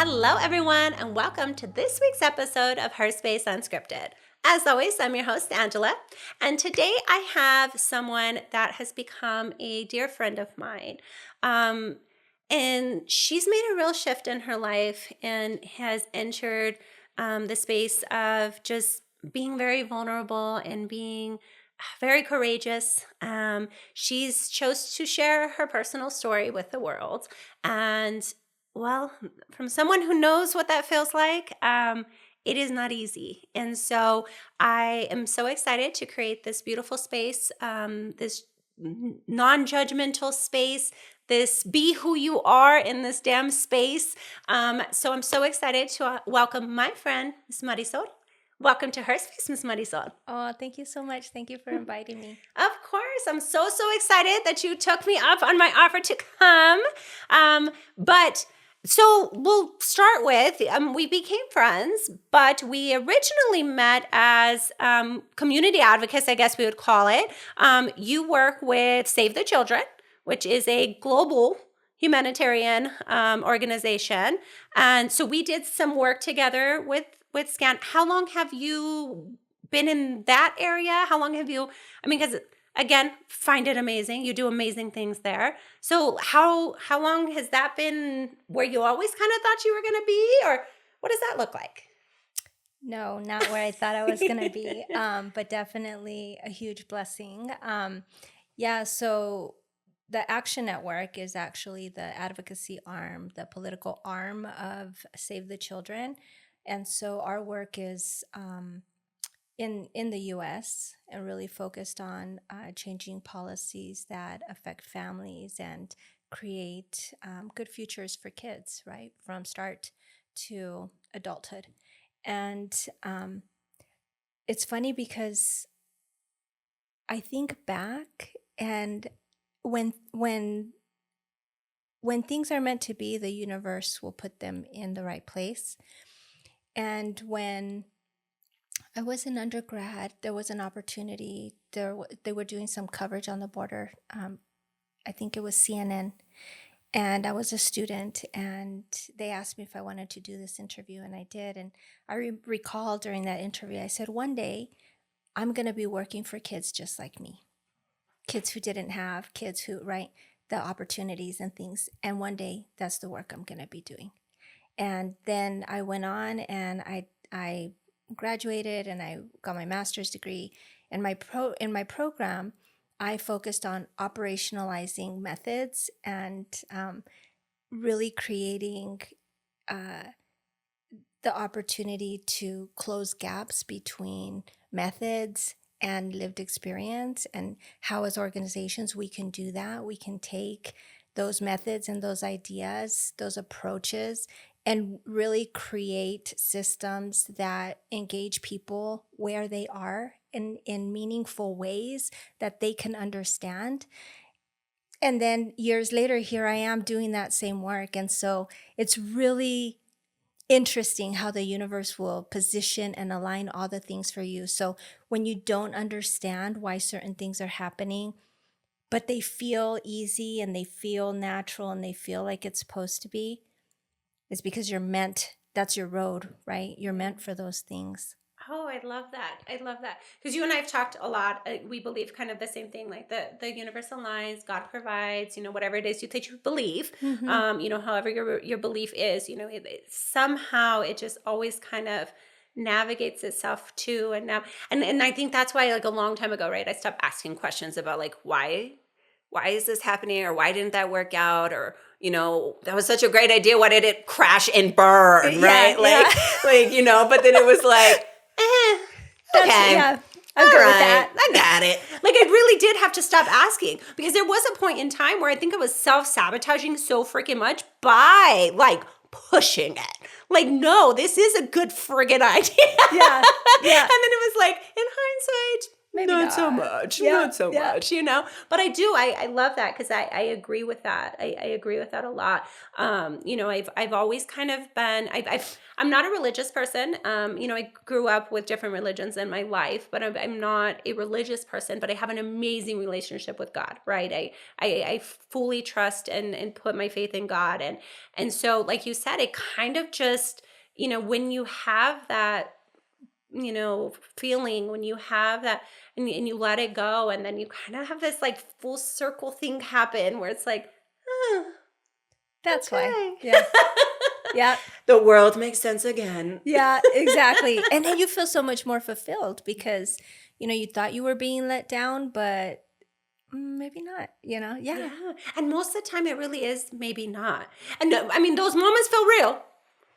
Hello, everyone, and welcome to this week's episode of HerSpace Unscripted. As always, I'm your host, Angela, and today I have someone that has become a dear friend of mine. And she's made a real shift in her life and has entered the space of just being very vulnerable and being very courageous. She's chose to share her personal story with the world. And well, from someone who knows what that feels like, it is not easy. And so I am so excited to create this beautiful space, this non-judgmental space, this be who you are in this damn space. So I'm so excited to welcome my friend, Ms. Marisol. Welcome to HerSpace, Ms. Marisol. Oh, thank you so much. Thank you for inviting me. Of course. I'm so excited that you took me up on my offer to come. So we'll start with, we became friends, but we originally met as community advocates, I guess we would call it. You work with Save the Children, which is a global humanitarian organization. And so we did some work together with SCAN. How long have you been in that area? How long have you, because again, find it amazing. You do amazing things there. So how long has that been where you always kind of thought you were going to be, or what does that look like? No, not where I thought I was going to be, but definitely a huge blessing. So the Action Network is actually the advocacy arm, the political arm of Save the Children. And so our work is in the U.S. and really focused on changing policies that affect families and create good futures for kids, right, from start to adulthood. And it's funny because I think back, and when things are meant to be, the universe will put them in the right place. And when I was an undergrad, there was an opportunity. They were doing some coverage on the border. I think it was CNN. And I was a student, and they asked me if I wanted to do this interview, and I did. And I recall during that interview, I said, one day I'm going to be working for kids just like me. Kids who didn't have, kids who, right, the opportunities and things. And one day that's the work I'm going to be doing. And then I went on and I graduated and I got my master's degree. And in my program, I focused on operationalizing methods and really creating the opportunity to close gaps between methods and lived experience, and how as organizations we can do that. We can take those methods and those ideas, those approaches, and really create systems that engage people where they are in meaningful ways that they can understand. And then years later, here I am doing that same work. And so it's really interesting how the universe will position and align all the things for you. So when you don't understand why certain things are happening, but they feel easy and they feel natural and they feel like it's supposed to be, it's because you're meant, that's your road, right? You're meant for those things. Oh, I love that. I love that. Because you and I have talked a lot. We believe kind of the same thing, like the universe aligns, God provides, whatever it is that you believe, however your belief is, somehow it just always kind of navigates itself to. And now, and I think that's why, like a long time ago, right, I stopped asking questions about like, why is this happening? Or why didn't that work out? Or, that was such a great idea. Why did it crash and burn? Right. But then it was like, okay. Yeah, I'm good with that. I got it. Like, I really did have to stop asking, because there was a point in time where I think I was self-sabotaging so freaking much by like pushing it. Like, no, this is a good friggin' idea. Yeah. And then it was like, in hindsight, maybe not so not. much, Yeah, not so yeah. much, you know. But I love that because I agree with that. I agree with that a lot. You know, I've always kind of been. I'm not a religious person. You know, I grew up with different religions in my life, but I'm not a religious person. But I have an amazing relationship with God. Right? I fully trust and put my faith in God, and so like you said, it kind of just, you know, when you have that, you know, feeling, when you have that and you let it go, and then you kind of have this like full circle thing happen where it's like, oh, That's why. okay. Yeah. Yeah. The world makes sense again. Yeah, exactly. And then you feel so much more fulfilled because, you know, you thought you were being let down, but maybe not, you know? Yeah. Yeah. And most of the time it really is maybe not. And I mean, those moments feel real,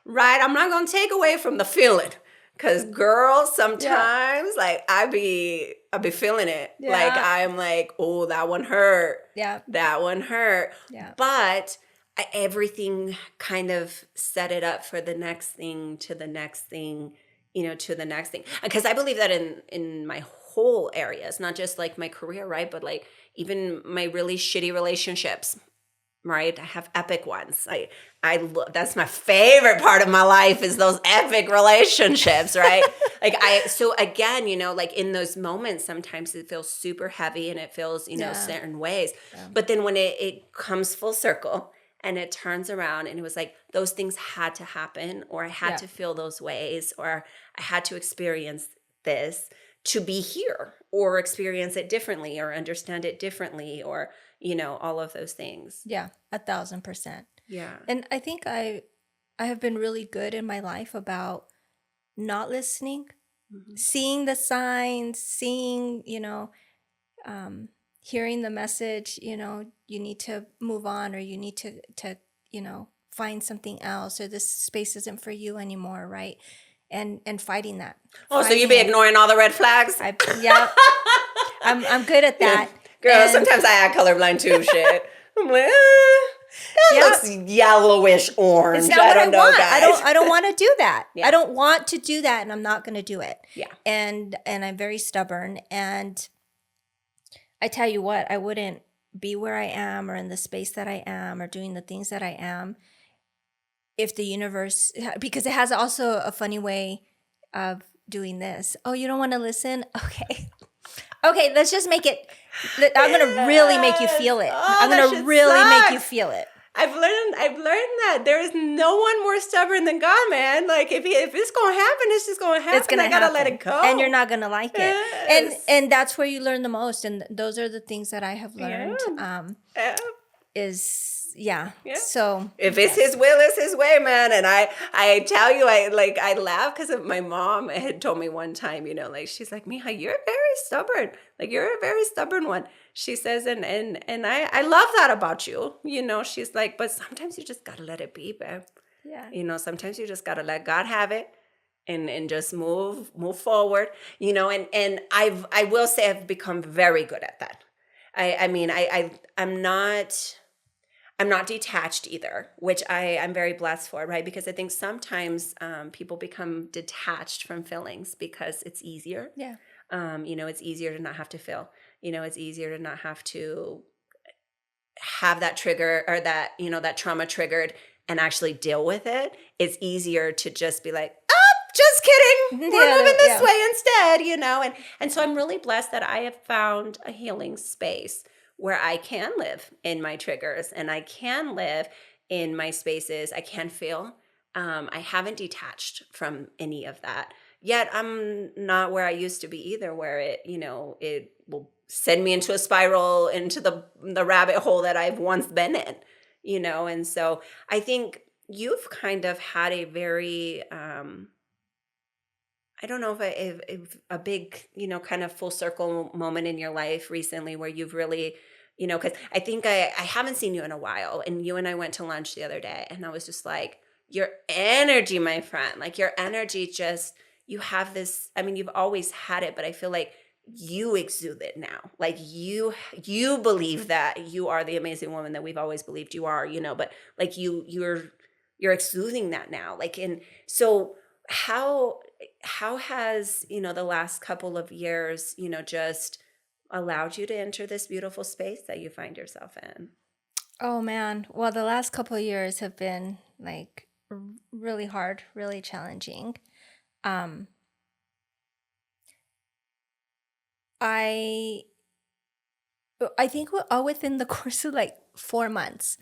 right? I'm not going to take away from the feeling. Cause girls, sometimes like I be feeling it. Yeah. Like I'm like, oh, that one hurt. Yeah. That one hurt. Yeah. But everything kind of set it up for the next thing, to the next thing, you know, to the next thing. Because I believe that in my whole areas, not just like my career, right? But like even my really shitty relationships, right? I have epic ones. That's my favorite part of my life, is those epic relationships, right? So again, you know, like in those moments, sometimes it feels super heavy and it feels, you know, certain ways. Yeah. But then when it comes full circle and it turns around and it was like, those things had to happen, or I had to feel those ways, or I had to experience this to be here, or experience it differently, or understand it differently, or, you know, all of those things. Yeah, 1,000%. Yeah. And I think I have been really good in my life about not listening, seeing the signs, seeing, you know, hearing the message, you know, you need to move on, or you need to, you know, find something else, or this space isn't for you anymore, right? And fighting that. Oh, so you be ignoring all the red flags? Yeah. I'm good at that. Girl, And sometimes I act colorblind too, shit. I'm like, that looks yellowish orange. it's not what I don't know, want. guys. I don't want to do that. Yeah. I don't want to do that, and I'm not going to do it. Yeah. And I'm very stubborn, and I tell you what, I wouldn't be where I am, or in the space that I am, or doing the things that I am, if the universe, because it has also a funny way of doing this. Oh, you don't want to listen? Okay. Okay, let's just make it. I'm going to really make you feel it. Oh, I'm going to really make you feel it. I've learned that there is no one more stubborn than God, man. Like if it's gonna happen, it's just gonna happen. It's gonna I gotta happen. let it go, and you're not gonna like it. Yes. And that's where you learn the most. And those are the things that I have learned. Yeah. So if it's His will, it's His way, man. And I tell you, I laugh because my mom had told me one time, you know, like she's like, Mija, you're very stubborn. Like you're a very stubborn one. She says, and I love that about you. You know, she's like, but sometimes you just gotta let it be, babe. Yeah. You know, sometimes you just gotta let God have it. And just move forward. You know, and I will say I've become very good at that. I mean, I'm not detached either, which I'm very blessed for, right? Because I think sometimes people become detached from feelings because it's easier. Yeah. You know, it's easier to not have to feel. You know, it's easier to not have to have that trigger, or that, you know, that trauma triggered, and actually deal with it. It's easier to just be like, oh, just kidding. We're moving this way instead, you know? And so I'm really blessed that I have found a healing space where I can live in my triggers, and I can live in my spaces. I can feel. I haven't detached from any of that. Yet I'm not where I used to be either, where it, you know, it will send me into a spiral, into the rabbit hole that I've once been in, you know? And so I think you've kind of had a very, I don't know if a big, you know, kind of full circle moment in your life recently where you've really, you know, because I think I haven't seen you in a while, and you and I went to lunch the other day, and I was just like, your energy, my friend, like your energy just, you have this, I mean, you've always had it, but I feel like you exude it now. Like you believe that you are the amazing woman that we've always believed you are, you know, but like you're exuding that now. Like, and so how how has, the last couple of years, just allowed you to enter this beautiful space that you find yourself in? Oh man. Well, the last couple of years have been like really hard, really challenging. Um, I I think all within the course of like 4 months,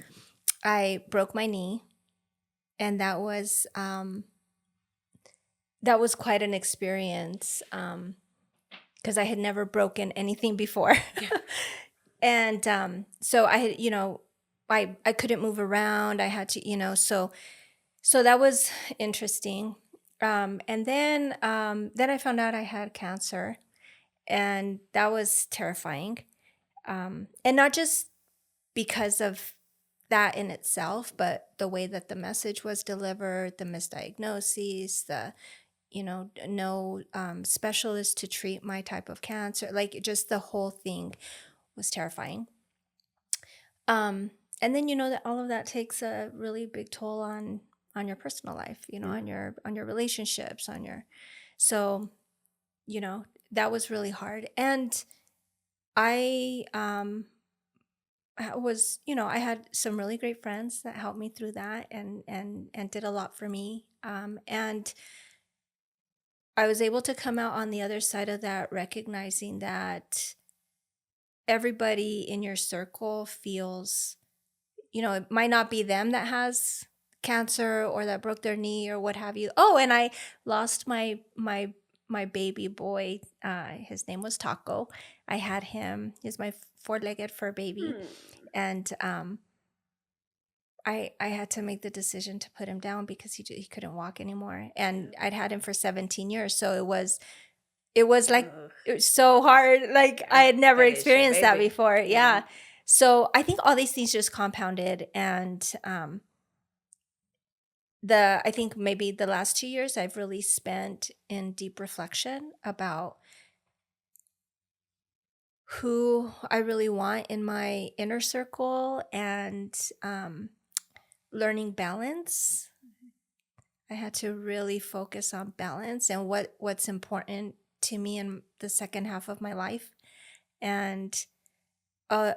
I broke my knee, and that was quite an experience, because I had never broken anything before. Yeah. And so I had, I couldn't move around. I had to, so that was interesting. And then I found out I had cancer, and that was terrifying. And not just because of that in itself, but the way that the message was delivered, the misdiagnoses, no specialist to treat my type of cancer, like just the whole thing was terrifying. And then that all of that takes a really big toll on your personal life, on your relationships, so that was really hard. And I I had some really great friends that helped me through that, and did a lot for me. And I was able to come out on the other side of that, recognizing that everybody in your circle feels, it might not be them that has cancer or that broke their knee or what have you. Oh, and I lost my baby boy. His name was Taco. I had him. He's my four-legged fur baby. And I had to make the decision to put him down because he couldn't walk anymore. And I'd had him for 17 years. So it was like, Ugh. it was so hard. Like I had never That is your experienced that baby. before. Yeah. Yeah. So I think all these things just compounded. And I think maybe the last 2 years I've really spent in deep reflection about who I really want in my inner circle, and learning balance. I had to really focus on balance and what's important to me in the second half of my life. And a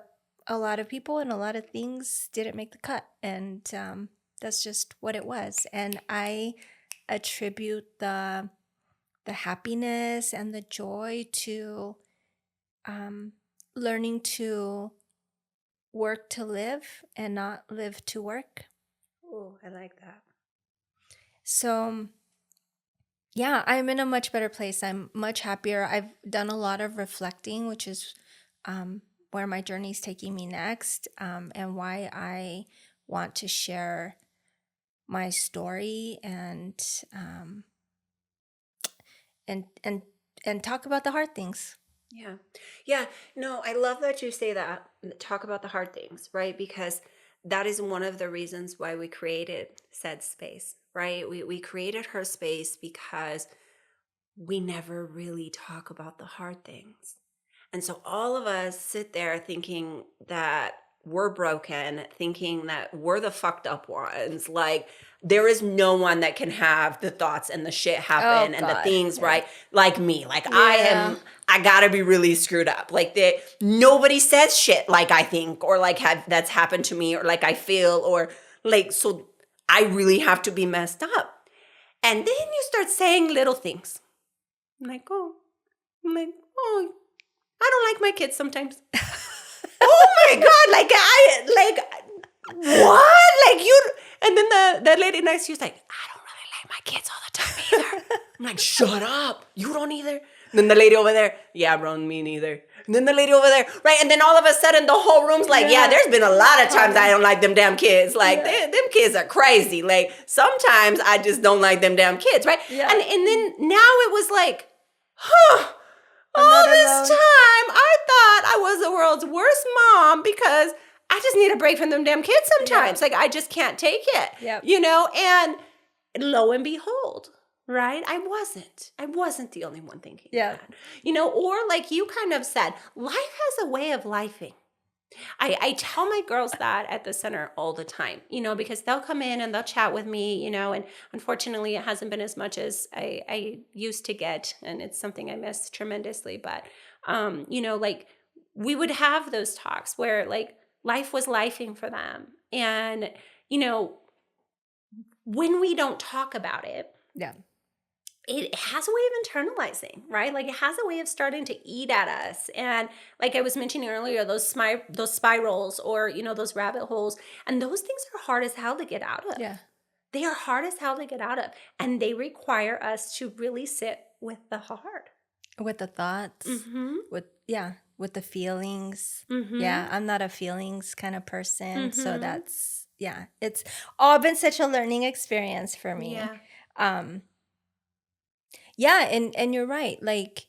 lot of people and a lot of things didn't make the cut, and that's just what it was. And I attribute the happiness and the joy to learning to work to live and not live to work. Oh, I like that. So yeah, I'm in a much better place. I'm much happier. I've done a lot of reflecting, which is where my journey is taking me next, and why I want to share my story, and talk about the hard things. Yeah. Yeah. No, I love that you say that. Talk about the hard things, right? Because that is one of the reasons why we created said space, right? We created her space because we never really talk about the hard things. And so all of us sit there thinking that we're broken, thinking that we're the fucked up ones. Like there is no one that can have the thoughts and the shit happen and the God. things, Yeah. right? Like me. Like Yeah. I gotta be really screwed up. Like nobody says shit like I think, or like that's happened to me, or like I feel, or like, so I really have to be messed up. And then you start saying little things. I'm like, oh, I don't like my kids sometimes. Oh my God, what? Like you, and then the lady next to you is like, I don't really like my kids all the time either. I'm like, shut up. You don't either. And then the lady over there, yeah, bro, me neither. And then the lady over there, right? And then all of a sudden the whole room's like, yeah, there's been a lot of times I don't like them damn kids. Like, them kids are crazy. Like, sometimes I just don't like them damn kids, right? Yeah. And then now it was like, huh. I'm All not this alone. time, I thought I was the world's worst mom because I just need a break from them damn kids sometimes. Like, I just can't take it. Yep. And lo and behold, right? I wasn't the only one thinking Yeah. that. Or like you kind of said, life has a way of lifing, I tell my girls that at the center all the time, because they'll come in and they'll chat with me, and unfortunately it hasn't been as much as I used to get. And it's something I miss tremendously. But, like we would have those talks where like life was lifing for them. And, you know, when we don't talk about it, Yeah. it has a way of internalizing, right? Like it has a way of starting to eat at us. And like I was mentioning earlier, those spirals or, those rabbit holes. And those things are hard as hell to get out of. Yeah. They are hard as hell to get out of. And they require us to really sit with the heart. With the thoughts, Mm-hmm. with the feelings. Mm-hmm. Yeah, I'm not a feelings kind of person. So Mm-hmm. it's all been such a learning experience for me. Yeah. Um, yeah, and you're right. Like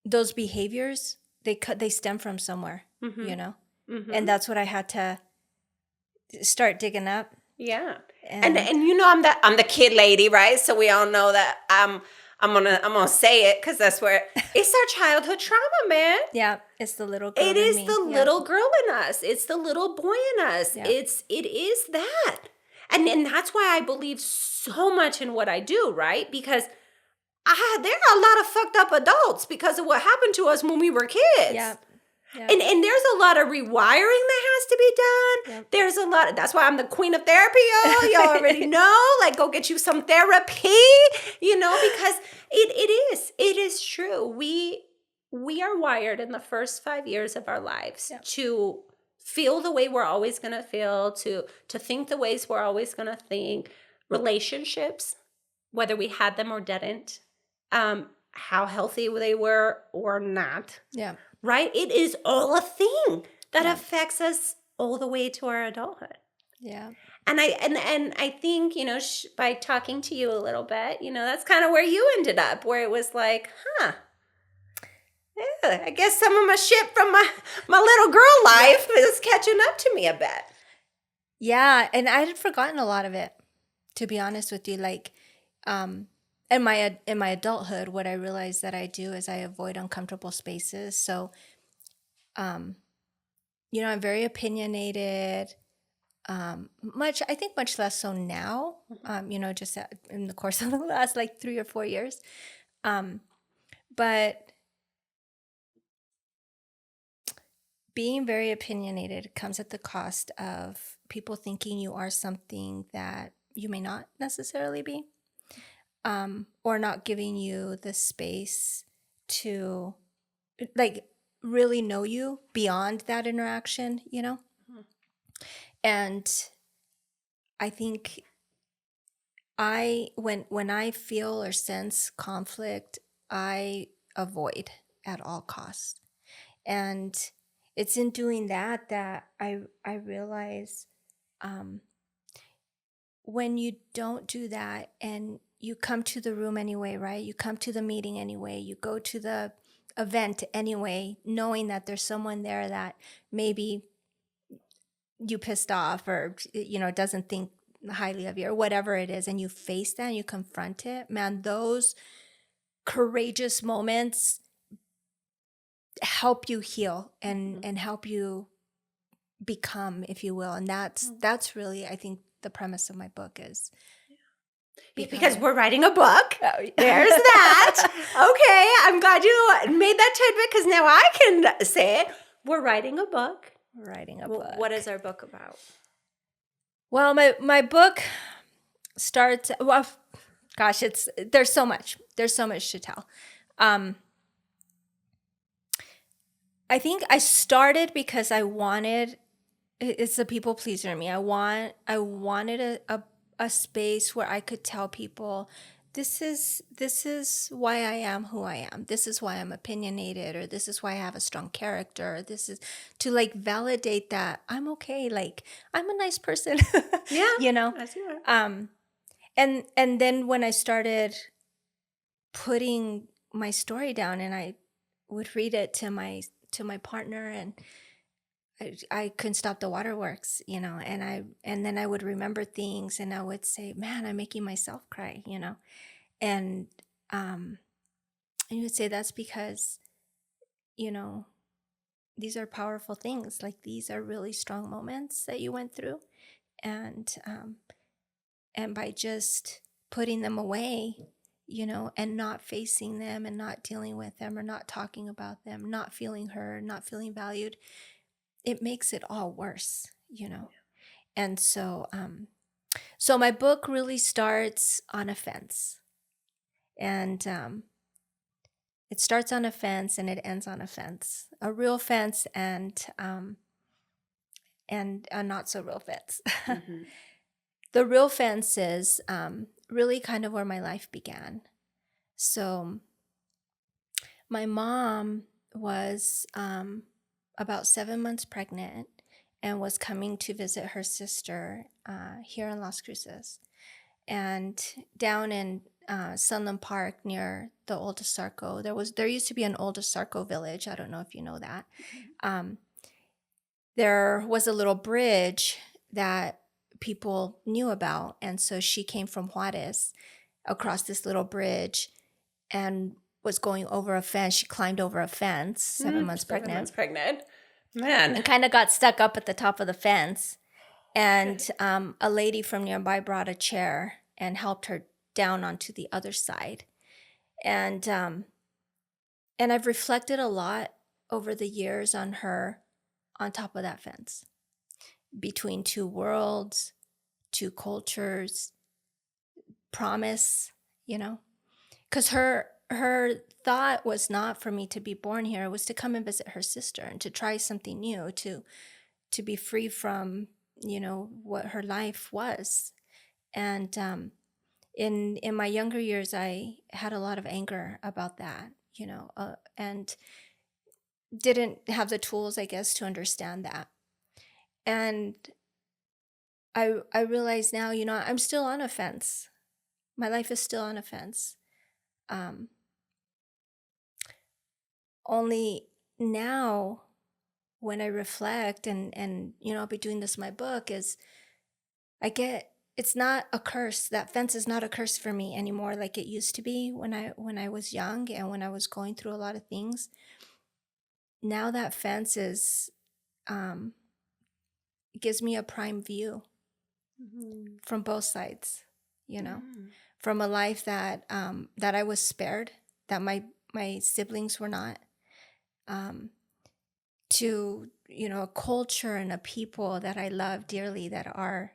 those behaviors, they stem from somewhere, Mm-hmm. Mm-hmm. and that's what I had to start digging up. Yeah. And And I'm the kid lady, right? So we all know that I'm gonna say it because that's where it's our childhood trauma, man. yeah, it's the little girl It in is me. the Yeah. little girl in us. It's the little boy in us. Yeah. It is that. And that's why I believe so much in what I do, right? Because there are a lot of fucked up adults because of what happened to us when we were kids. Yeah. Yeah. And there's a lot of rewiring that has to be done. Yep. There's a lot. That's why I'm the queen of therapy, y'all. Y'all already know. Like, go get you some therapy, because it is true. We are wired in the first 5 years of our lives Yep. to feel the way we're always going to feel, to think the ways we're always going to think. Relationships, whether we had them or didn't, how healthy they were or not. Yeah. Right? It is all a thing that Yeah. affects us all the way to our adulthood. Yeah. And I think, by talking to you a little bit, that's kind of where you ended up, where it was like, yeah, I guess some of my shit from my little girl life is catching up to me a bit. Yeah, and I had forgotten a lot of it, to be honest with you. Like, in my adulthood, what I realized that I do is I avoid uncomfortable spaces. So, I'm very opinionated. I think much less so now. Just in the course of the last like 3 or 4 years. But being very opinionated comes at the cost of people thinking you are something that you may not necessarily be, or not giving you the space to like really know you beyond that interaction, Mhm. And I think when I feel or sense conflict, I avoid at all costs. And it's in doing that I realize, when you don't do that and you come to the room anyway, right? You come to the meeting anyway, you go to the event anyway, knowing that there's someone there that maybe you pissed off or doesn't think highly of you or whatever it is, and you face that and you confront it, man, those courageous moments help you heal and help you become, if you will. And that's really, I think, the premise of my book is Because we're writing a book. Oh, yeah. There's that. Okay, I'm glad you made that tidbit because now I can say it. We're writing a book. Writing a book. What is our book about? Well, my book starts, well, gosh, there's so much to tell. I think I started because it's a people pleaser in me. I wanted a space where I could tell people, this is why I am who I am. This is why I'm opinionated, or this is why I have a strong character. This is to like validate that I'm okay. Like I'm a nice person. Yeah. As you are. And then when I started putting my story down and I would read it to my partner, and I couldn't stop the waterworks, and then I would remember things and I would say, man, I'm making myself cry, and you would say that's because, these are powerful things. Like, these are really strong moments that you went through. And by just putting them away, and not facing them and not dealing with them or not talking about them, not feeling heard, not feeling valued, it makes it all worse. And so my book really starts on a fence. And it starts on a fence and it ends on a fence, a real fence and a not so real fence. Mm-hmm. The real fence is really kind of where my life began. So my mom was about 7 months pregnant and was coming to visit her sister here in Las Cruces. And down in Sunland Park near the Old Sarco, there used to be an Old Sarco village. I don't know if you know that. There was a little bridge that people knew about, and so she came from Juarez across this little bridge and was going over a fence. She climbed over a fence, 7 months 7 months pregnant, man, and kind of got stuck up at the top of the fence. And a lady from nearby brought a chair and helped her down onto the other side. And I've reflected a lot over the years on her on top of that fence, between two worlds, two cultures, promise, because her thought was not for me to be born here. It was to come and visit her sister and to try something new, to be free from what her life was. And in my younger years, I had a lot of anger about that, and didn't have the tools, I guess, to understand that. And I realize now, I'm still on a fence. My life is still on a fence. Only now, when I reflect and I'll be doing this in my book, is it's not a curse. That fence is not a curse for me anymore like it used to be when I was young and when I was going through a lot of things. Now that fence is it gives me a prime view from both sides, from a life that I was spared, that my siblings were not, to a culture and a people that I love dearly, that are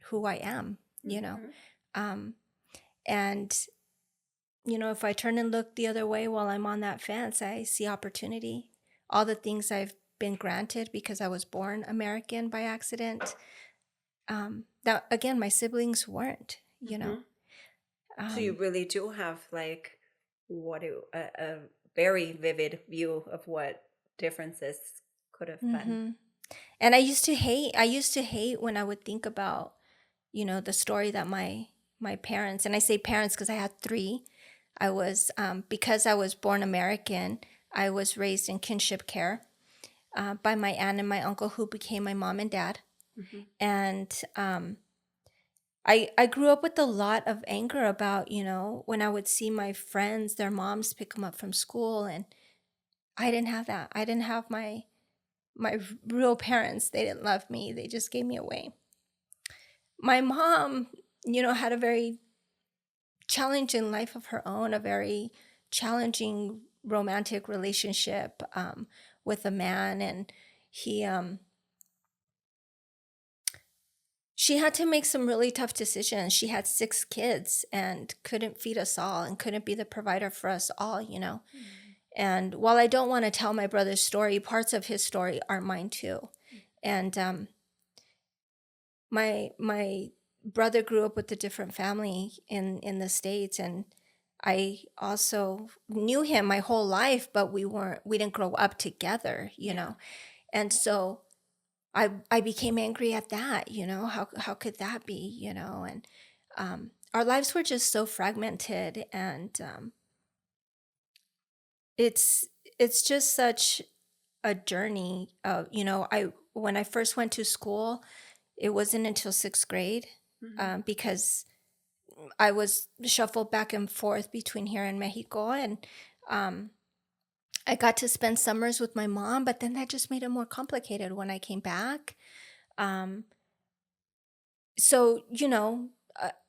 who I am, and if I turn and look the other way while I'm on that fence, I see opportunity. All the things I've been granted because I was born American by accident, that, again, my siblings weren't, So you really do have like a very vivid view of what differences could have been. And I used to hate when I would think about, the story that my parents, and I say parents because I had three. I was, because I was born American, I was raised in kinship care by my aunt and my uncle, who became my mom and dad. And I grew up with a lot of anger about, when I would see my friends, their moms pick them up from school, and I didn't have that. I didn't have my real parents. They didn't love me. They just gave me away. My mom, had a very challenging life of her own, a very challenging romantic relationship with a man, and she had to make some really tough decisions. She had 6 kids and couldn't feed us all and couldn't be the provider for us all, And while I don't want to tell my brother's story, parts of his story are mine too. And my brother grew up with a different family in the States, and I also knew him my whole life, but we didn't grow up together, And so I became angry at that, how could that be, and our lives were just so fragmented, and it's just such a journey. When I first went to school, it wasn't until 6th grade, because I was shuffled back and forth between here and Mexico, and I got to spend summers with my mom, but then that just made it more complicated when I came back. Um, so,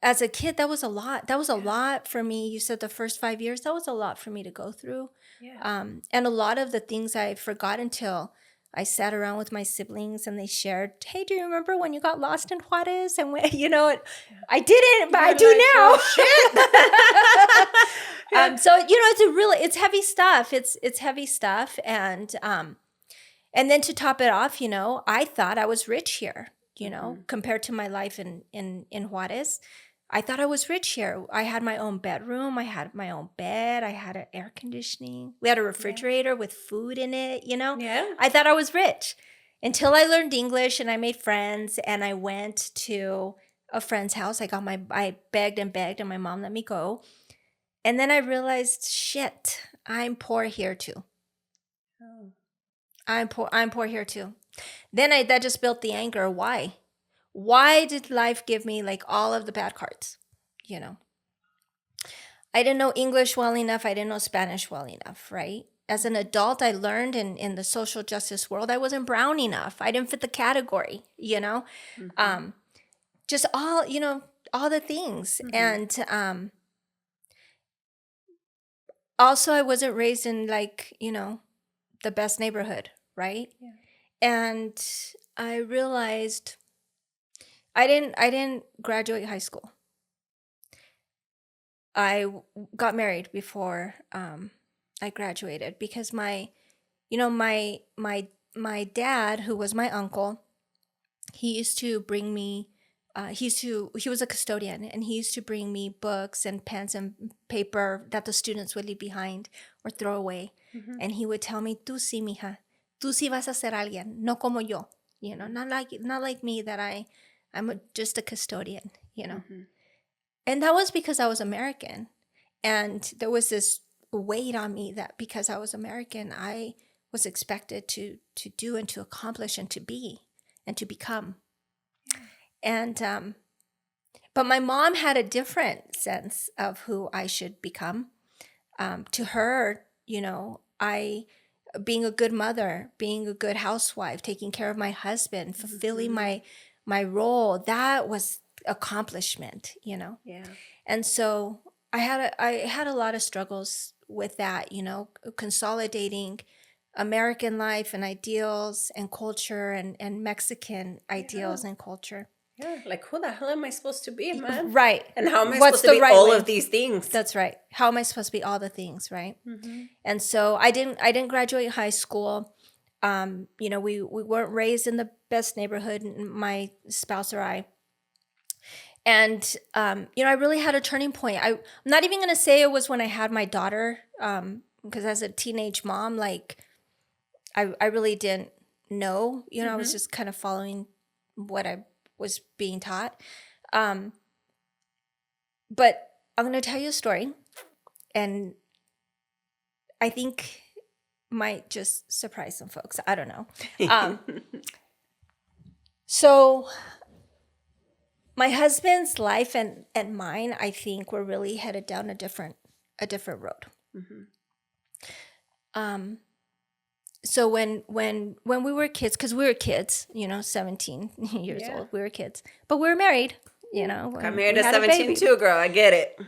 as a kid, that was a lot. That was a lot for me. You said the first 5 years, that was a lot for me to go through. Yeah. And a lot of the things I forgot until I sat around with my siblings and they shared, hey, do you remember when you got lost in Juarez? And when, I didn't, but I do now. Oh, shit. So, it's heavy stuff. It's heavy stuff. And then to top it off, I thought I was rich here, compared to my life in Juarez. I thought I was rich here. I had my own bedroom. I had my own bed. I had an air conditioning. We had a refrigerator with food in it, Yeah. I thought I was rich until I learned English and I made friends and I went to a friend's house. I begged and begged and my mom let me go. And then I realized, shit, I'm poor here too. Oh. I'm poor here too. Then that just built the anger. Why? Why did life give me like all of the bad cards? I didn't know English well enough. I didn't know Spanish well enough, right? As an adult, I learned in the social justice world, I wasn't brown enough. I didn't fit the category, just all the things. And also I wasn't raised in the best neighborhood, right? Yeah. And I realized I didn't graduate high school. I got married before I graduated because my dad, who was my uncle, he used to bring me. He was a custodian, and he used to bring me books and pens and paper that the students would leave behind or throw away. And he would tell me, "Tú sí, mija, tú sí vas a ser alguien, no como yo." Not like me that I'm just a custodian. And that was because I was American. And there was this weight on me that because I was American, I was expected to do and to accomplish and to be and to become. And but my mom had a different sense of who I should become. To her, I being a good mother, being a good housewife, taking care of my husband, fulfilling my role, that was accomplishment. Yeah. And so I had a lot of struggles with that, consolidating American life and ideals and culture and Mexican ideals and culture. Yeah, like who the hell am I supposed to be, man? Right. And how am I What's supposed to be the right all way? of these things? That's right. How am I supposed to be all the things, right? And so I didn't graduate high school. We weren't raised in the best neighborhood, my spouse or I. And I really had a turning point. I'm not even gonna say it was when I had my daughter, because as a teenage mom, like I really didn't know. I was just kind of following what I was being taught. But I'm gonna tell you a story, and I think might just surprise some folks. I don't know. So my husband's life and mine, I think, were really headed down a different road. So when we were kids, because we were kids, 17 years old, we were kids, but we were married. Got married at 17 too, girl. I get it.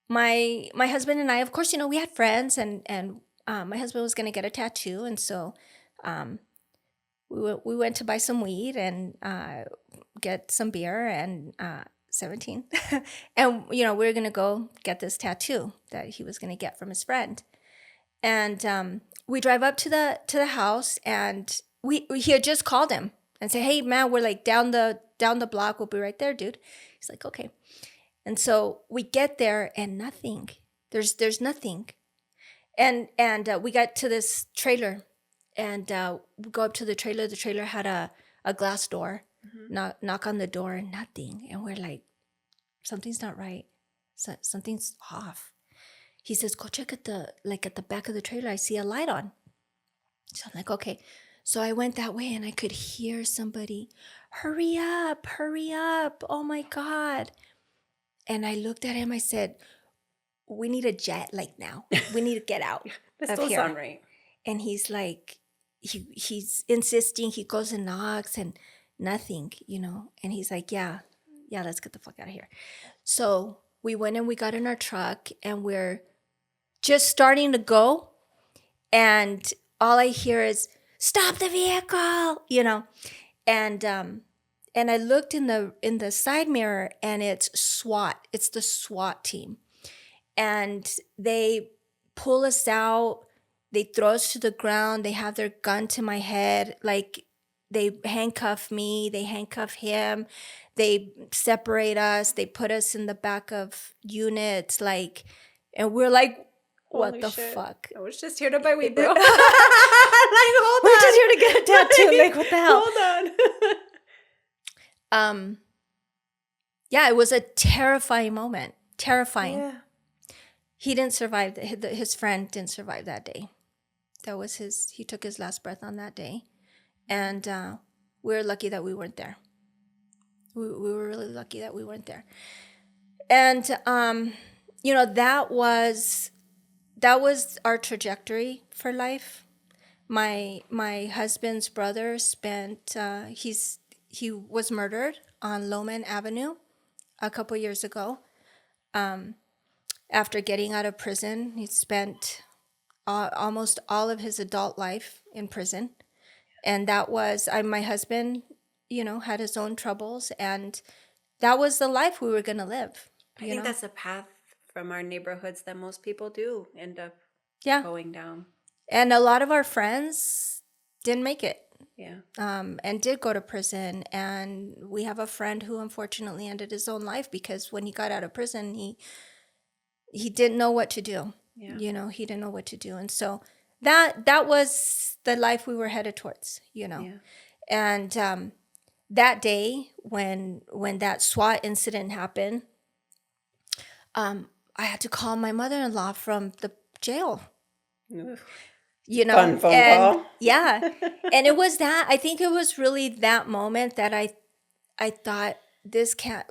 My husband and I, of course, we had friends, and my husband was going to get a tattoo, and so we went to buy some weed and get some beer, and 17, and we were going to go get this tattoo that he was going to get from his friend, and we drive up to the house, and he had just called him and said, "Hey man, we're like down the block. We'll be right there, dude." He's like, "Okay." And so we get there and nothing. There's nothing. And we got to this trailer, and we go up to the trailer. The trailer had a glass door. Knock on the door and nothing. And we're like, something's not right. Something's off. He says, "Go check at the back of the trailer. I see a light on." So I'm like, okay. So I went that way and I could hear somebody, hurry up. Oh my God. And I looked at him, I said, we need a jet like now. We need to get out That of still here. sound right. And he's like, he's insisting. He goes and knocks and nothing, you know. And he's like, yeah, let's get the fuck out of here. So we went and we got in our truck and we're just starting to go. And all I hear is, stop the vehicle, you know. And I looked in the side mirror and it's SWAT. It's the SWAT team. And they pull us out. They throw us to the ground. They have their gun to my head. Like, they handcuff me. They handcuff him. They separate us. They put us in the back of units. Like, and we're like, what Holy the shit. fuck? I was just here to buy weed, bro. Like, hold We're on. just here to get a tattoo. Like, what the hell? Hold on. Yeah, it was a terrifying moment. Terrifying. Yeah. He didn't survive. His friend didn't survive that day. That was he took his last breath on that day. And we were lucky that we weren't there. We were really lucky that we weren't there. And, you know, that was our trajectory for life. My husband's brother spent, he was murdered on Loman Avenue a couple years ago. After getting out of prison, he spent almost all of his adult life in prison. And that was, my husband, you know, had his own troubles, and that was the life we were going to live. I think that's a path from our neighborhoods that most people do end up going down. And a lot of our friends didn't make it. Yeah. And did go to prison. And we have a friend who unfortunately ended his own life because when he got out of prison, he didn't know what to do. Yeah. You know, he didn't know what to do. And so that was the life we were headed towards, you know. Yeah. And that day when that SWAT incident happened, I had to call my mother-in-law from the jail. Oof. You know, Fun phone call. Yeah. And it was I think it was really that moment that I thought,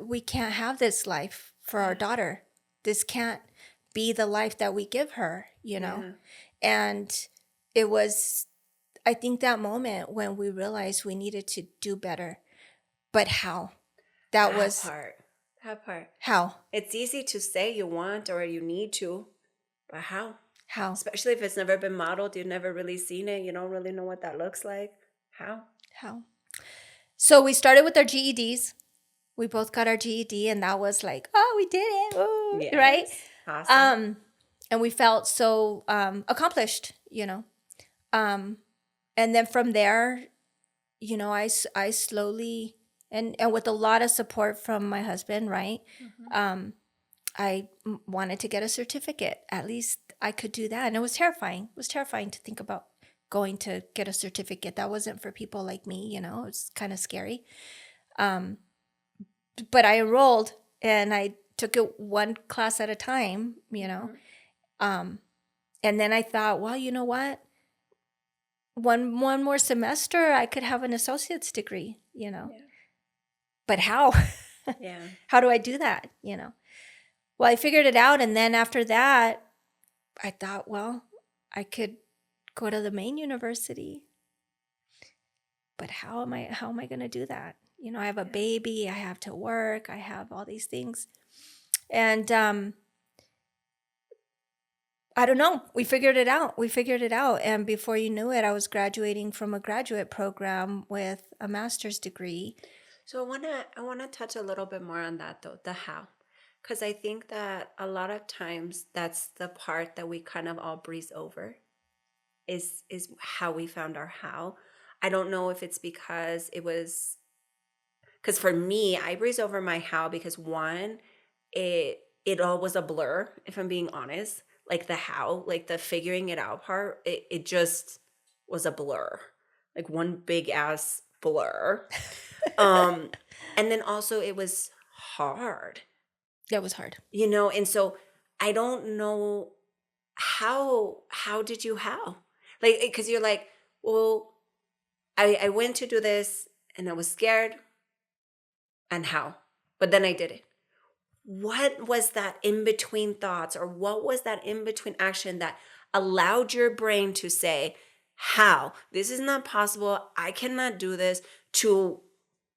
we can't have this life for our daughter. This can't be the life that we give her, you know? Yeah. And it was, I think, that moment when we realized we needed to do better. But how? That part. How? It's easy to say you want or you need to, but how? How? Especially if it's never been modeled, you've never really seen it, you don't really know what that looks like. How? So we started with our GEDs. We both got our GED, and that was like, oh, we did it. Ooh, Yes. Right? Awesome. And we felt so accomplished, you know. And then from there, you know, I slowly, and with a lot of support from my husband, right? Mm-hmm. I wanted to get a certificate. At least I could do that. And it was terrifying. It was terrifying to think about going to get a certificate. That wasn't for people like me, you know. It was kind of scary. But I enrolled and I took it one class at a time, you know. Mm-hmm. And then I thought, well, you know what? One more semester, I could have an associate's degree, you know. Yeah. But how? Yeah. How do I do that, you know? Well, I figured it out. And then after that, I thought, well, I could go to the main university. But how am I going to do that? You know, I have a baby, I have to work, I have all these things. And I don't know. We figured it out. And before you knew it, I was graduating from a graduate program with a master's degree. So I wanna touch a little bit more on that though, the how. Because I think that a lot of times that's the part that we kind of all breeze over is how we found our how. I don't know if it's because for me, I breeze over my how because one, it all was a blur, if I'm being honest. Like the how, like the figuring it out part, it just was a blur. Like one big ass blur. And then also it was hard. That was hard. You know, and so I don't know how did you how? Like, because you're like, well, I went to do this and I was scared and how? But then I did it. what was that in between thoughts, or what was that in between action that allowed your brain to say, how? This is not possible. I cannot do this, to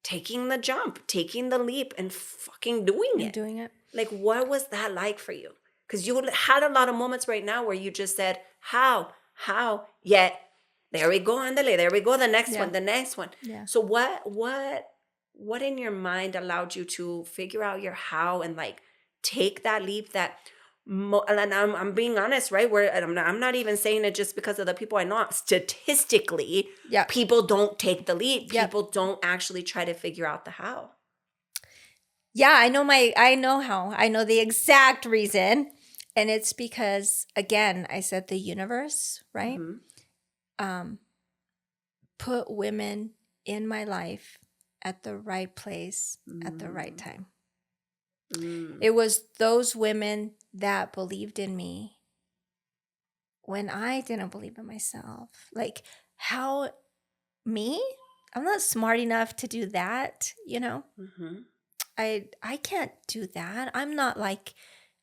taking the jump, taking the leap, and fucking doing And it. doing it. Like, what was that like for you? Because you had a lot of moments right now where you just said, how, yet there we go, andale, there we go, the next Yeah. one, the next one. Yeah. So what in your mind allowed you to figure out your how and like take that leap that and I'm being honest, right? Where I'm not even saying it just because of the people I know. Statistically, Yeah. people don't take the leap. Yep. People don't actually try to figure out the how. Yeah, I know how. I know the exact reason. And it's because, again, I said the universe, right? Put women in my life at the right place at the right time. It was those women that believed in me when I didn't believe in myself. Like, how me? I'm not smart enough to do that, you know? I can't do that. I'm not like,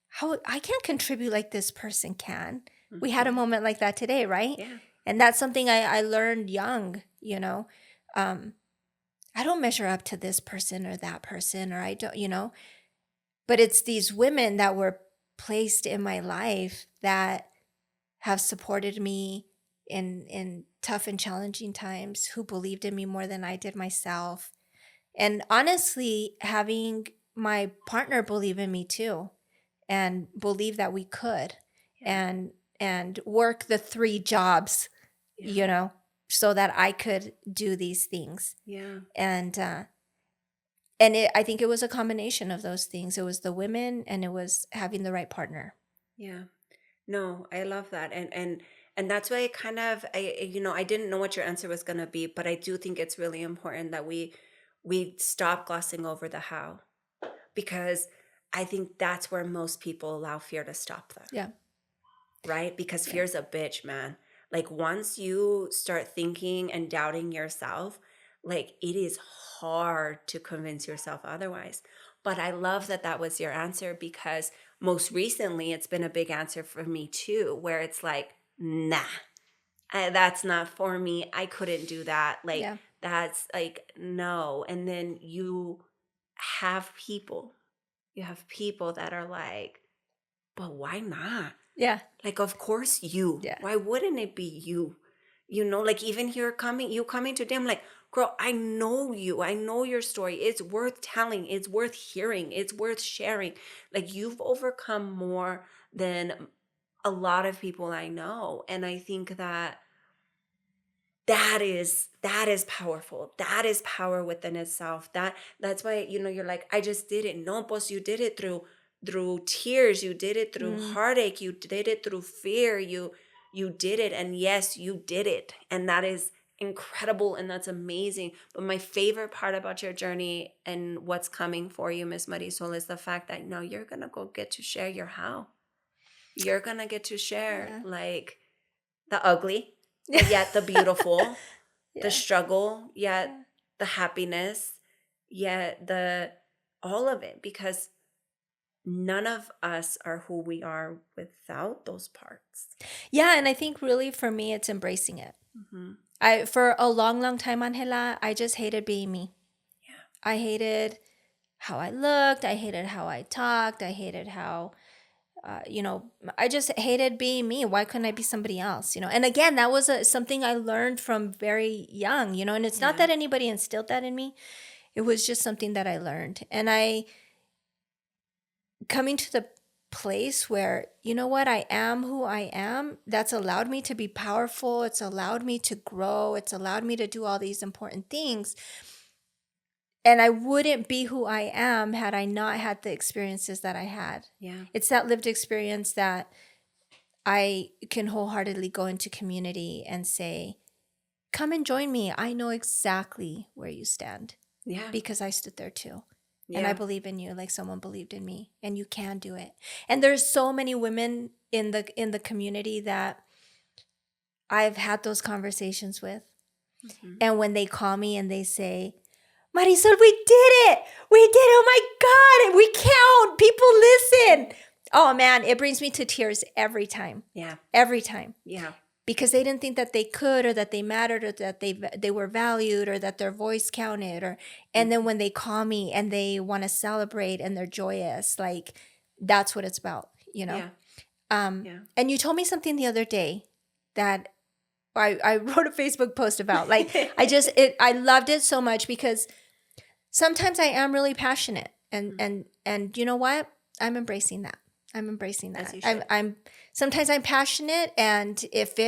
how I can't contribute like this person can. We had a moment like that today, right? Yeah. And that's something I learned young, you know. I don't measure up to this person or that person, or I don't, you know. But it's these women that were placed in my life that have supported me in tough and challenging times, who believed in me more than I did myself. And honestly, having my partner believe in me too, and believe that we could, and work the 3 jobs, you know, so that I could do these things. Yeah. And I think it was a combination of those things. It was the women, and it was having the right partner. Yeah. No, I love that. And that's why I didn't know what your answer was going to be, but I do think it's really important that we stop glossing over the how, because I think that's where most people allow fear to stop them. Yeah. Right? Because fear's a bitch, man. Like, once you start thinking and doubting yourself, like, it is hard to convince yourself otherwise. But I love that that was your answer, because most recently it's been a big answer for me too, where it's like, nah, that's not for me. I couldn't do that. Like, that's like, no. And then you have people that are like, but why not? Yeah. Like, of course you. Yeah. Why wouldn't it be you? You know, like, even you coming today, I'm like, girl, I know you. I know your story. It's worth telling. It's worth hearing. It's worth sharing. Like, you've overcome more than a lot of people I know. And I think that is powerful. That is power within itself. That's why, you're like, I just did it. No, boss, you did it through tears. You did it through heartache. You did it through fear. You did it. And yes, you did it. And that is incredible. And that's amazing. But my favorite part about your journey and what's coming for you, Miss Marisol, is the fact that now you're going to go get to share your how. You're going to get to share like the ugly, but yet the beautiful, the struggle, yet the happiness, yet all of it, because none of us are who we are without those parts. Yeah, and I think really for me, it's embracing it. For a long, long time, Angela, I just hated being me. Yeah. I hated how I looked. I hated how I talked. I hated how, I just hated being me. Why couldn't I be somebody else? And again, that was something I learned from very young, and it's not that anybody instilled that in me. It was just something that I learned. And coming to the place where, you know what, I am who I am, that's allowed me to be powerful. It's allowed me to grow. It's allowed me to do all these important things. And I wouldn't be who I am had I not had the experiences that I had. Yeah. It's that lived experience that I can wholeheartedly go into community and say, come and join me. I know exactly where you stand. Yeah. Because I stood there too. Yeah. And I believe in you like someone believed in me, and you can do it. And there's so many women in the community that I've had those conversations with. And when they call me and they say, Marisol, we did it. We did it. Oh my God. We count. People listen. Oh man, it brings me to tears every time. Yeah. Every time. Yeah. Because they didn't think that they could, or that they mattered, or that they were valued, or that their voice counted, and then when they call me and they want to celebrate and they're joyous, like that's what it's about, Yeah. And you told me something the other day that I wrote a Facebook post about. Like I loved it so much, because sometimes I am really passionate, and you know what? I'm embracing that. I'm embracing that. As you should. I'm sometimes I'm passionate, and if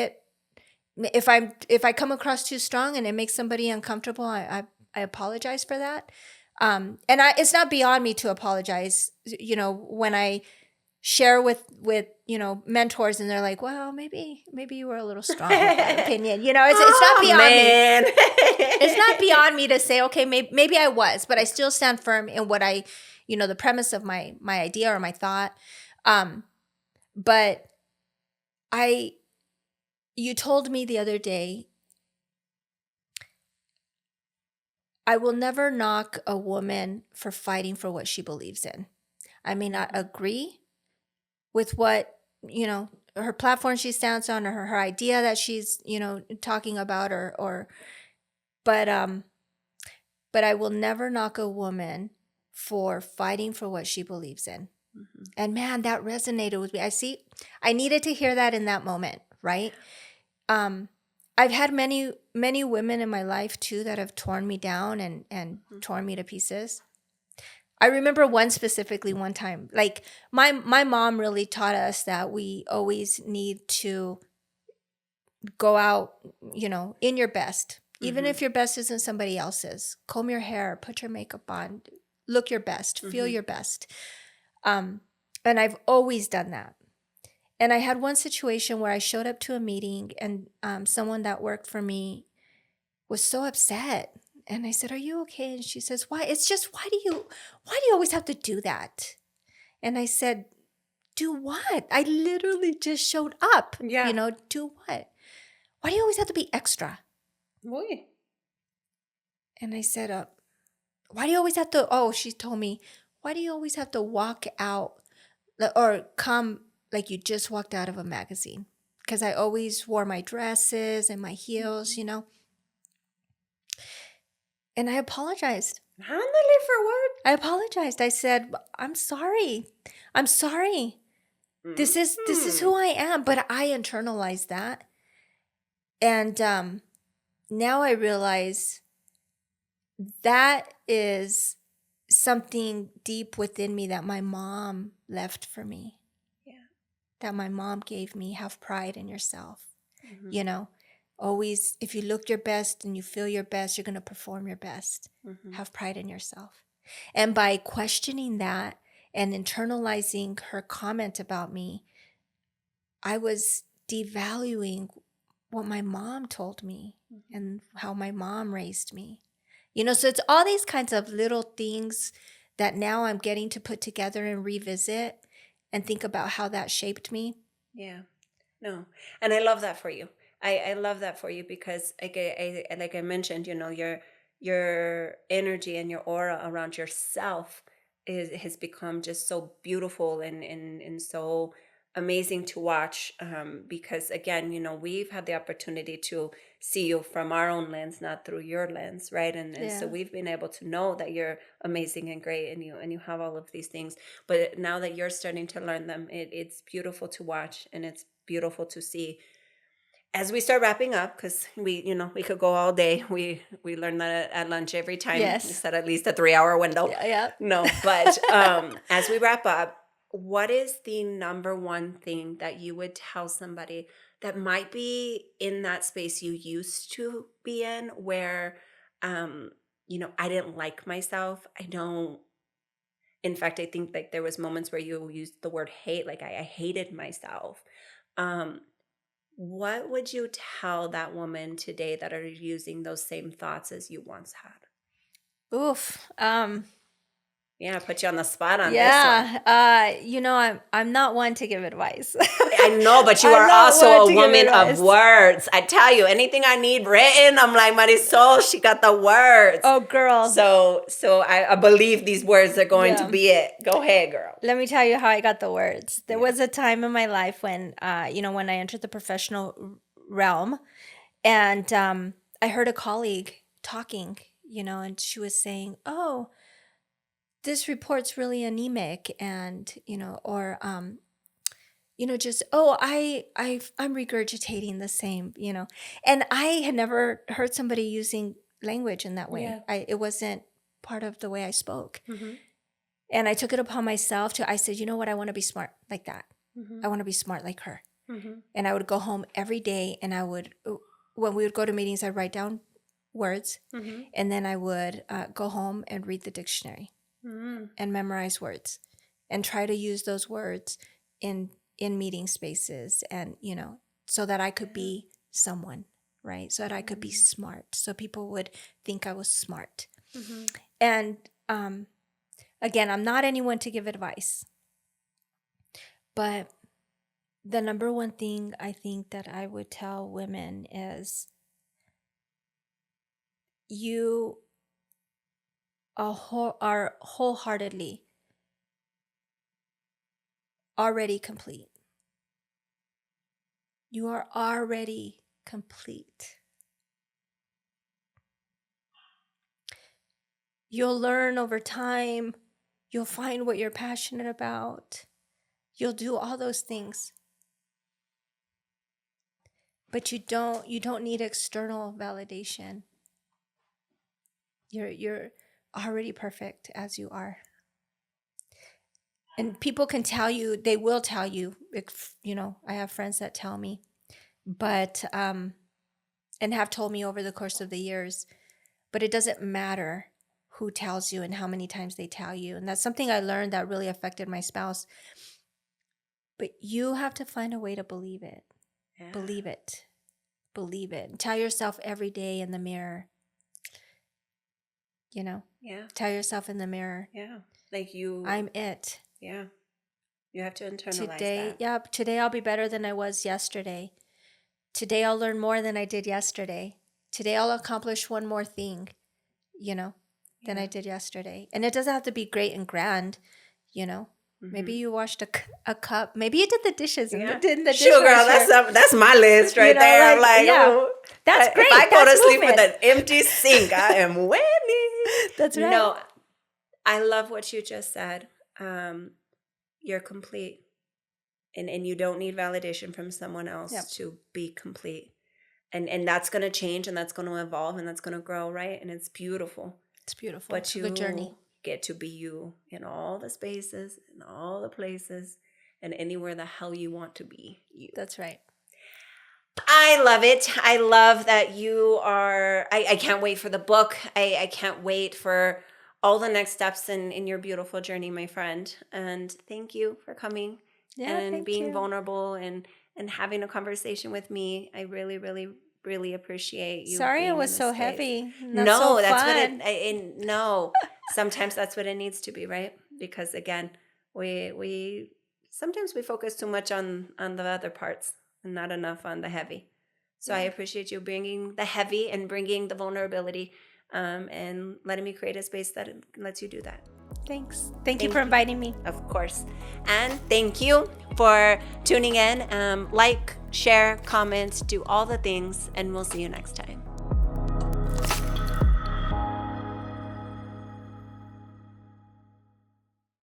I come across too strong and it makes somebody uncomfortable, I apologize for that. It's not beyond me to apologize. When I share with mentors, and they're like, well, maybe you were a little strong with that opinion. It's not beyond me. It's not beyond me to say, okay, maybe I was, but I still stand firm in what the premise of my idea or my thought. But you told me the other day, I will never knock a woman for fighting for what she believes in. I may not agree with what, her platform she stands on, or her idea that she's, talking about, but I will never knock a woman for fighting for what she believes in. Mm-hmm. And man, that resonated with me. I needed to hear that in that moment, right? I've had many, many women in my life too that have torn me down and mm-hmm. torn me to pieces. I remember one specifically one time, like my mom really taught us that we always need to go out, in your best, even mm-hmm. if your best isn't somebody else's. Comb your hair, put your makeup on, look your best, feel mm-hmm. your best. And I've always done that. And I had one situation where I showed up to a meeting, and someone that worked for me was so upset. And I said, are you okay? And she says, why? It's just, why do you always have to do that? And I said, do what? I literally just showed up. Yeah. Do what? Why do you always have to be extra? Boy. And I said, why do you always have to, she told me, why do you always have to walk out or come like you just walked out of a magazine? Because I always wore my dresses and my heels, And I apologized. Handle for what? I apologized. I said, I'm sorry. Mm-hmm. This is who I am. But I internalized that. And now I realize that is something deep within me that my mom left for me. Yeah. That my mom gave me. Have pride in yourself. Mm-hmm. Always, if you look your best and you feel your best, you're going to perform your best. Mm-hmm. Have pride in yourself. And by questioning that and internalizing her comment about me, I was devaluing what my mom told me mm-hmm. and how my mom raised me. So it's all these kinds of little things that now I'm getting to put together and revisit and think about how that shaped me. Yeah. No. And I love that for you. I love that for you because like I mentioned, your energy and your aura around yourself has become just so beautiful and so amazing to watch, because again, we've had the opportunity to see you from our own lens, not through your lens, right? And so we've been able to know that you're amazing and great, and you have all of these things. But now that you're starting to learn them, it's beautiful to watch, and it's beautiful to see. As we start wrapping up, because we could go all day. We learn that at lunch every time. Yes. We set at least a 3-hour window. Yeah. No, but as we wrap up, what is the number one thing that you would tell somebody that might be in that space you used to be in, where, I didn't like myself. I don't. In fact, I think like there was moments where you used the word hate, like I hated myself. What would you tell that woman today that are using those same thoughts as you once had? Oof. Yeah, put you on the spot on this Yeah. I'm not one to give advice. one. I know, but you I'm are not also one a to give woman of advice. words. I tell you, anything I need written, I'm like, Marisol, she got the words. Oh, girl. So I believe these words are going to Yeah. be it. Go ahead, girl. Let me tell you how I got the words. There Yeah. was a time in my life when, when I entered the professional realm, and I heard a colleague talking, and she was saying, "Oh, this report's really anemic," and or just, "Oh, I'm regurgitating the same," and I had never heard somebody using language in that way. Yeah. It wasn't part of the way I spoke. Mm-hmm. And I took it upon myself I said, you know what? I want to be smart like that. Mm-hmm. I want to be smart like her. Mm-hmm. And I would go home every day and when we would go to meetings, I'd write down words. Mm-hmm. And then I would go home and read the dictionary and memorize words and try to use those words in meeting spaces and, so that I could be someone, right? So that I could be smart. So people would think I was smart. Mm-hmm. And, again, I'm not anyone to give advice, but the number one thing I think that I would tell women is you are wholeheartedly already complete. You are already complete. You'll learn over time. You'll find what you're passionate about. You'll do all those things. But you don't need external validation. You're already perfect as you are. And people can tell you, they will tell you, I have friends that tell me, but and have told me over the course of the years, but it doesn't matter who tells you and how many times they tell you. And that's something I learned that really affected my spouse. But you have to find a way to believe it. Yeah. Believe it. Believe it. And tell yourself every day in the mirror, Yeah. Tell yourself in the mirror. Yeah. Like you. I'm it. Yeah. You have to internalize that. Yeah. Today I'll be better than I was yesterday. Today I'll learn more than I did yesterday. Today I'll accomplish one more thing, than I did yesterday. And it doesn't have to be great and grand, Mm-hmm. Maybe you washed a cup. Maybe you did the dishes and did the Sure, girl, that's my list right there. Oh, that's great. If I go to sleep with an empty sink, I am winning. That's right. No, I love what you just said. You're complete, and you don't need validation from someone else to be complete. And that's going to change, and that's going to evolve, and that's going to grow, right? And it's beautiful. It's beautiful. But it's a good journey. Get to be you in all the spaces, in all the places, and anywhere the hell you want to be you. That's right. I love it. I love that you are, I can't wait for the book. I can't wait for all the next steps in your beautiful journey, my friend. And thank you for coming and being vulnerable and having a conversation with me. I really, really, really appreciate you. Sorry it was so heavy. No, that's what it, no. Sometimes that's what it needs to be, right? Because again, we sometimes we focus too much on the other parts and not enough on the heavy. So I appreciate you bringing the heavy and bringing the vulnerability, and letting me create a space that lets you do that. Thanks. Thank you for inviting me. Of course. And thank you for tuning in. Like, share, comment, do all the things, and we'll see you next time.